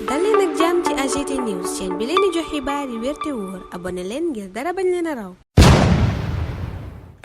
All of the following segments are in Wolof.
dal leen ak jàmm ci AGT News chaîne bi leen di jox xibaar yi wér te wóor abonné leen ngir dara bañ leen a raw.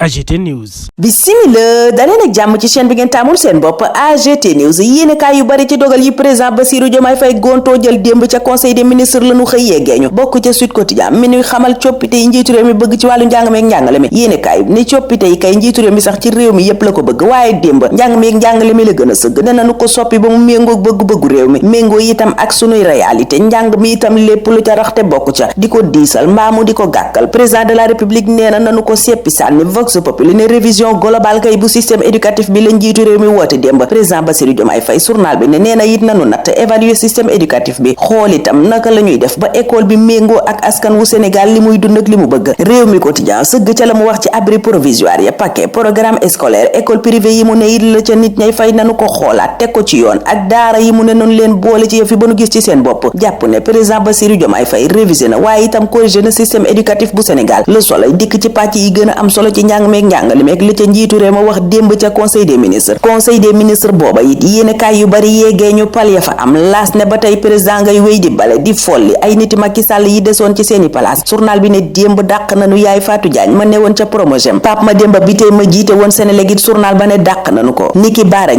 AGT News. Bismillah daleen ak jàmm ci chaîne bi ngeen taamul seen bopp AGT News yéenekaay yu bari ci dogal yi président Bassirou Diomaye Faye gontoo jël démb ca conseil des ministres lañu xëy yeggeeñu bokk ca Sud Quotidien mi nuy xamal coppite yi njiitu réew mi bëgg ci wàllu njàng meeg njàngale mi yéenekaay ni coppite yi kay njiitu réew mi sax ci réew mi yépp la ko bëgg waaye démb njàng meeg njàngale mi la gën a sëgg ne nañu ko soppi ba mu méngoo bëgg-bëggu réew mi méngoo itam ak sunuy réalité njàng mi itam lépp lu ca raxte bokk ca di ko diisal mbaamu di ko gàkkal président de la république nee na nañu ko seppi sànni vox populi ne révision globale kay bu système éducatif bi la njiitu réew mi woote démb président Bassirou Diomaye Faye journal bi ne nee na it nanu natt évaluer système éducatif bi xool itam naka la ñuy def ba école bi méngoo ak askan wu Sénégal li muy dund ak li mu bëgg réew mi quotidien sëgg ca la mu wax ci abri provisoire ya paquet programme scolaire école privée yi mu ne it la ca nit ñay fay nanu ko xoolaat teg ko ci yoon ak daara yi mu ne noonu leen boole ci yëf yi ba nu gis ci seen bopp jàpp ne président Bassirou Diomaye Faye révisé na waaye itam corrigé na système éducatif bu Sénégal Le Soleil dikk ci pàcc yi gën a am solo ci njàng meeg njàngale meeg li ca njiitu réew ma wax démb ca conseil des ministres booba it yéenekaay yu bari yeggee ñu pal ya fa am laas ne ba tey président ngay wéy di bale di folli ay niti Macky Sall yi desoon ci seeni place journal bi ne démb dàq nanu yaay Fatou Diagne ma ne woon ca Promogem Pape Mademba bi tey ma jiite woon Sénélec it journal ba ne dàq nanu ko niki Baara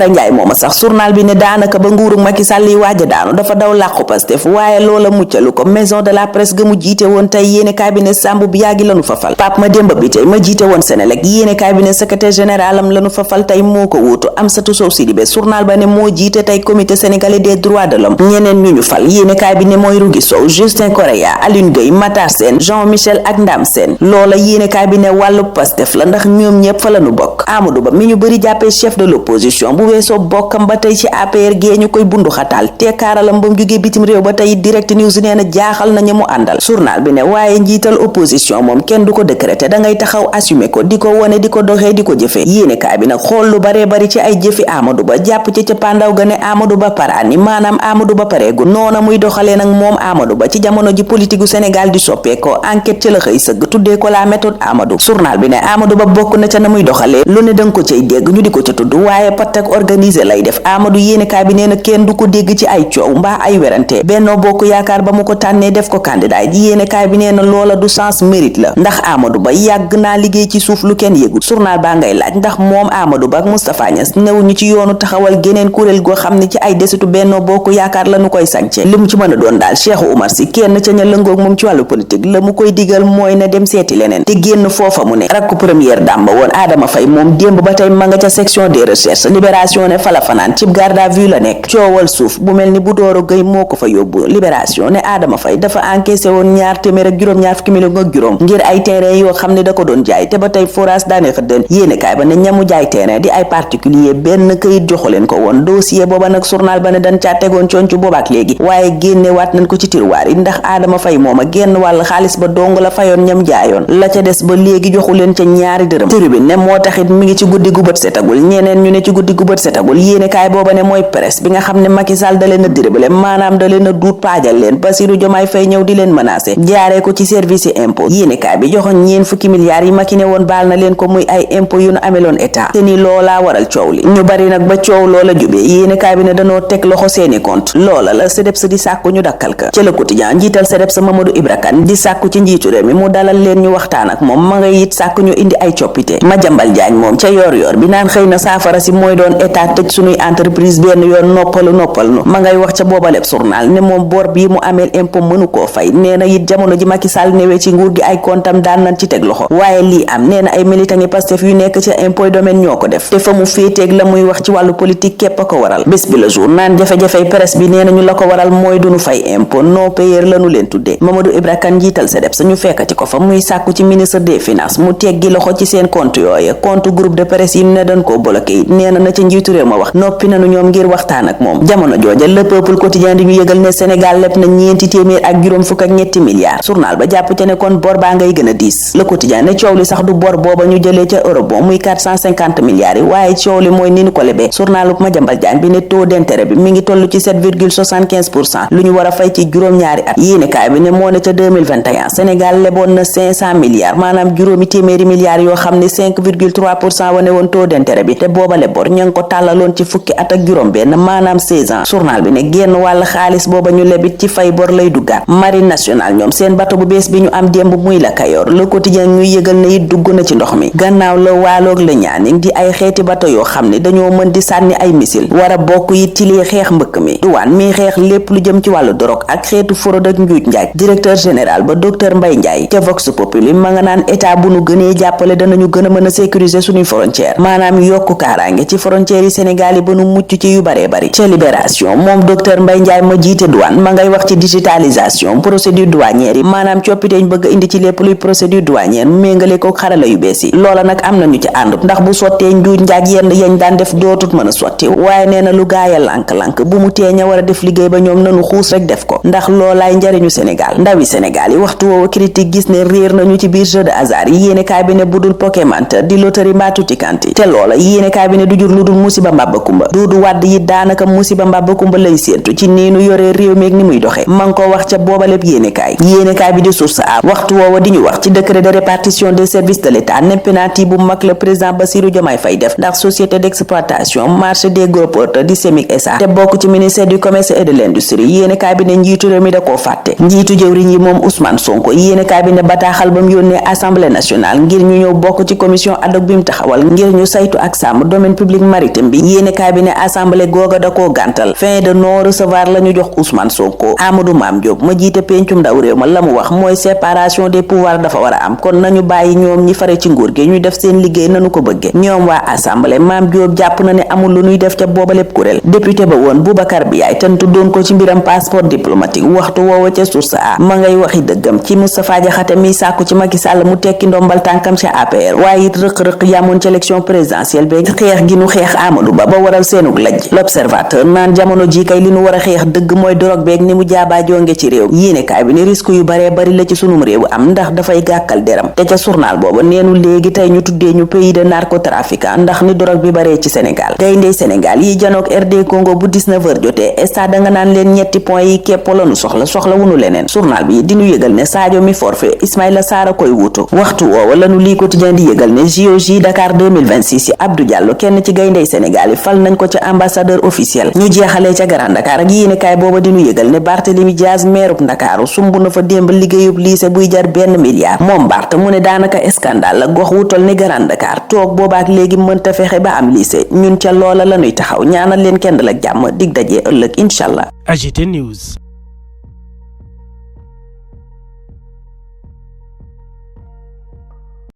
Ndiaye mooma sax journal bi ne daanaka ba nguuru Macky Sall yi waaja daanu dafa daw làqu Pastef waaye loola muccalu ko maison de la presse ga mu jiite woon tey yéenekaay bi ne Samb bi yàggi lanu fa fal Pape Mademba bi tey ma jiite woon Sénélec yéenekaay bi ne secrétaire général am lanu fa fal tey moo ko wuutu Amsatou Sow Sidibé journal ba ne moo jiite tey comité sénégalais des droits de l'homme ñeneen ñu fal yéenekaay bi ne mooy Rougui Sow Justin Correa Alioune Gueye Matar Sène Jean Michel ak Ndam Sène loola yéenekaay bi ne wàllu Pastef la ndax ñoom ñépp fa lanu bokk Amadou Ba mi ñu bëri jàppee chef de l'opposition bu weesoo bokkam ba tey ci APR gee ñu koy bundu xataal teekaaralam ba mu jógee bitim réew ba tey Direct News nee na jaaxal na ña mu àndal journal bi ne waaye njiital opposition moom kenn du ko décréter dangay taxaw assumer ko di ko wone di ko doxee di ko jëfee yéenekaay bi nag xool lu baree bari ci ay jëfi Amadou Ba jàpp ci ca pandaw ga ne Amadou Ba parani maanaam Amadou Ba pareegu noona muy doxalee nag moom Amadou Ba ci jamono ji politique gu Sénégal di soppeekoo enquête ci la xëy sëgg tuddee ko la méthode Amadou journal bi ne Amadou Ba bokk na ca na muy doxalee lu ne danga ko cay dégg ñu di ko ca tudd waaye pat ak organisé lay def Amadou yéenekaay bi nee na kenn du ko dégg ci ay coow mbaa ay werante Benno Bokk Yaakaar ba mu ko tànnee def ko candidat ji yéenekaay bi nee na loola du sens mérite la ndax Amadou Ba yàgg naa liggéey ci suuf lu kenn yëgul journal baa ngay laaj ndax moom Amadou Ba ak Moustapha Niasse new ñu ci yoonu taxawal geneen kuréel goo xam ne ci ay desitu Benno Bokk Yaakaar lañu koy sànce li mu ci mën a doon daal Cheikh Oumar Sy kenn ca ña lëngoog moom ci wàllu politique la mu koy digal mooy na dem seeti leneen te génn foofa mu ne rakku première dame ba woon Adama Faye moom démb ba tey ma nga ca section des recherches Libération ne fa la fanaan cib garde à vue la nekk coowal suuf bu mel ni bu Doro Gueye moo ko fa yóbbu Libération ne Adama Faye dafa encaissé woon $2juróom-ñaar fukki million ak juróom ngir ay terrain yoo xam ne da ko doon jaay te ba tey forage daane fa den yéenekaay ba ne ñamu jaay terrain di ay particulier benn këyit joxu leen ko woon dossier booba nag journal ba ne dañ caa tegoon conc boobaak léegi waaye génne waat nañ ko ci tiroir yi ndax Adama Faye mooma génn wàll xaalis ba dong la fayoon ñam jaayoon la ca des ba léegi joxu leen ca ñaari dërëm tribune ne moo taxit mi ngi ci guddi gu bët setagul ñeneen ñu ne ci guddi gu bët setagul yéenekaay booba ne mooy presse bi nga xam ne Macky Sall da leen a dribble maanaam da leen a duut paajal leen Bassirou Diomaye Faye ñëw di leen menacer jaaree ko ci service yi impôt yéenekaay bi joxoon ñeen fukki milliards yi Macky ne woon baal na leen ko muy ay impôt yu nu ameloon état te ni loolaa waral coow li ñu bari nag ba coow loola jubee yéenekaay bi ne danoo teg loxo seeni compte loola la CDEPS di sàkku ñu dakkal ka ci Le Quotidien njiital CDEPS Mamadou Ibra Kane di sàkku ci njiitu réew mi mu dalal leen ñu waxtaan ak moom ma ngay it sàkku ñu indi ay coppite Madiambal Diagne moom ca yor bi naan xëy na saafara si mooy doon état tëj suñuy entreprise benn yoon noppal nu ma ngay wax ca boobaleb journal ne moom bor bii mu ameel impôt mënu koo fay nee na it jamono ji Macky Sall newee ci nguur gi ay kontam daan nañ ci teg loxo waaye lii am nee na ay militant yi Pastef yu nekk ca impôt domaine ñoo ko def te fa mu féeteeg la muy wax ci wàllu politique képp a ko waral bés bi la jour naan jafe-jafey presse bi nee nañu la ko waral mooy duñu fay impôt non payeur lañu leen tuddee Mamadou Ibra Kane njiital CDEPS ñu fekkati ko fa muy sàkku ci ministre des finances mu teggi loxo ci seen compte yooye compte groupe de presse yi ne dañ koo bloqué it nee na ca njiitu réew ma wax noppi nañu ñoom ngir waxtaan ak moom jamono jooja Le Peuple Quotidien di ñu yëgal ne Sénégal lépp na $423 milliards journal ba jàpp ca ne kon bor baa ngay gën a diis Le Quotidien ne coow li sax du bor booba ñu jëlee ca eurobond muy 450 milliards yi waaye coow li mooy ni ñu ko lebee. journalu Madiambal Diagne bi ne taux d'intérêt bi mi ngi toll ci 7,75% lu ñu war a fay ci juróom-ñaari at. yéenekaay bi ne moo ne ca 2021 Sénégal leboon na 500 milliards maanaam juróomi téeméeri milliards yoo xam ne 5,3% wane woon taux d'intérêt bi te boobale bor ña ngi ko tàllaloon ci fukki at ak juróom benn maanaam 16 ans. journal bi ne génn wàll xaalis booba ñu lebit ci fay bor lay duggaat. marine nationale ñoom seen bato bu bees bi ñu am démb muy la Kayor Le Quotidien ñuy yëgal ne it dugg na ci ndox mi gannaaw la waaloog la ñaaning di ay xeeti bato yoo xam ne dañoo mën di sànni ay missile war a bokk it ci liy xeex mbëkk mi. duwaan mi xeex lépp lu jëm ci wàllu dorog ak xeetu fraude ak njuuj njaaj directeur général ba docteur Mbaye Ndiaye ca Vox Populi ma nga naan état bu nu gënee jàppale danañu gën a mën a sécuriser suñuy frontière maanaam yokku kaaraange ci frontières yi Sénégal yi ba nu mucc ci yu baree bari. ca Libération moom docteur Mbaye Ndiaye ma jiite douane ma ngay wax ci digitalisation procédure douanière yi maanaam coppiteñ bëgg indi ci lépp luy procédure douanière méngale ko xarala yu bees yi. loola nag am nañu ci àndut ndax bu sottee njuuj njaaj yenn yañ daan def dootut mën a sotti waaye nee na lu gaaya lànk-lànk bu mu tee ña war a def liggéey ba ñoom nanu xuus rek def ko ndax loolaay njariñu Sénégal. ndawi Sénégal yi waxtu woowa critique gis ne réer nañu ci biir jeu de hasard yi yéenekaay bi ne budul Pokémon di loterie mbaa tutikanti te loola yéenekaay bi ne du jur lu dul musiba mbàbba kumba Duudu Wàdd yi daanaka musiba mbàbba kumba lay séentu ci nii nu yoree réew meeg ni muy doxe man ko wax ca boobaleb yéenekaay bi di source a waxtu woowa di ñu wax ci décret de répartition des services de l'État ne penalty bu mag le président Bassirou Diomaye Faye def ndax société d'exploitation marché des gros porteurs di SEMIC SA te bokk ci ministère du commerce et de l'industrie yéenekaay bi ne njiitu réew mi da koo fàtte njiitu jëwriñ yi moom Ousmane Sonko yéenekaay bi ne bataaxal ba mu yónnee assemblée nationale ngir ñu ñëw bokk ci commission ad hoc bi mu taxawal ngir ñu saytu ak sàmm domaine public maritime bi yéenekaay bi ne assemblée googa da koo gàntal fin de non recevoir la ñu jox Ousmane Sonko. Amadou Mame Diop ma jiite pencum ndaw réew ma la mu wax mooy séparation des pouvoirs dafa war a am kon nañu bàyyi ñoom ñi fare ci nguur gi ñu def seen liggéey nanu ko bëgge ñoom waa assemblée Mame Diop jàpp na ne amul lu ñuy def ca booba lépp kuréel député ba woon Boubacar Biaye te tuddoon ko ci mbiram passeport diplomatique waxtu woowa ca source a ma ngay waxi dëggam ci Moustapha Diakhaté mi sàkku ci Macky Sall mu tekki ndombal tànkam ca APR waaye it rëq-rëq yamoon ci élection présidentielle bi xeex gi nu xeex Amadou Ba waral seenug lajj l'observateur naan jamono ji kay li nu war a xeex dëgg mooy dorog beeg ni mu jaabaa jonge ci réew yéenekaay bi ne risque yu baree bari la ci sunum réew am ndax dafay gàkkal deram te ca journal booba neenu léegi tey ñu tuddee ñu pays de narcotrafiquant ndax ni dorog bi baree ci Sénégal gayndey Sénégal yi janook RD Congo bu 19h jotee stade da nga naan leen ñetti point yi képp la nu soxla wunu leneen journal bi di ñu yëgal ne Sadio mi forfait Ismaïla Sarr koy wuutu waxtu woowa lanu lii quotidien di yëgal ne JOJ Dakar 2026 yi Abdou Diallo kenn ci gayndey Sénégal yi fal nañ ko ca ambassadeur officiel ñu jeexalee ca Grand Dakar ak yéenekaay booba di ñu yëgal ne Barthélémy Diaz mairub Ndakaaru sumb na fa démb liggéeyub lycée buy jar $1 milliard moom Bart mu ne daanaka scandale la gox wutal ni Grand Dakar toog boobaak léegi mënta fexe ba am lycée ñun ca loola lanuy taxaw ñaanal leen kenn dal ak jàmm dig dajee ëllëg incha allah. AGT News.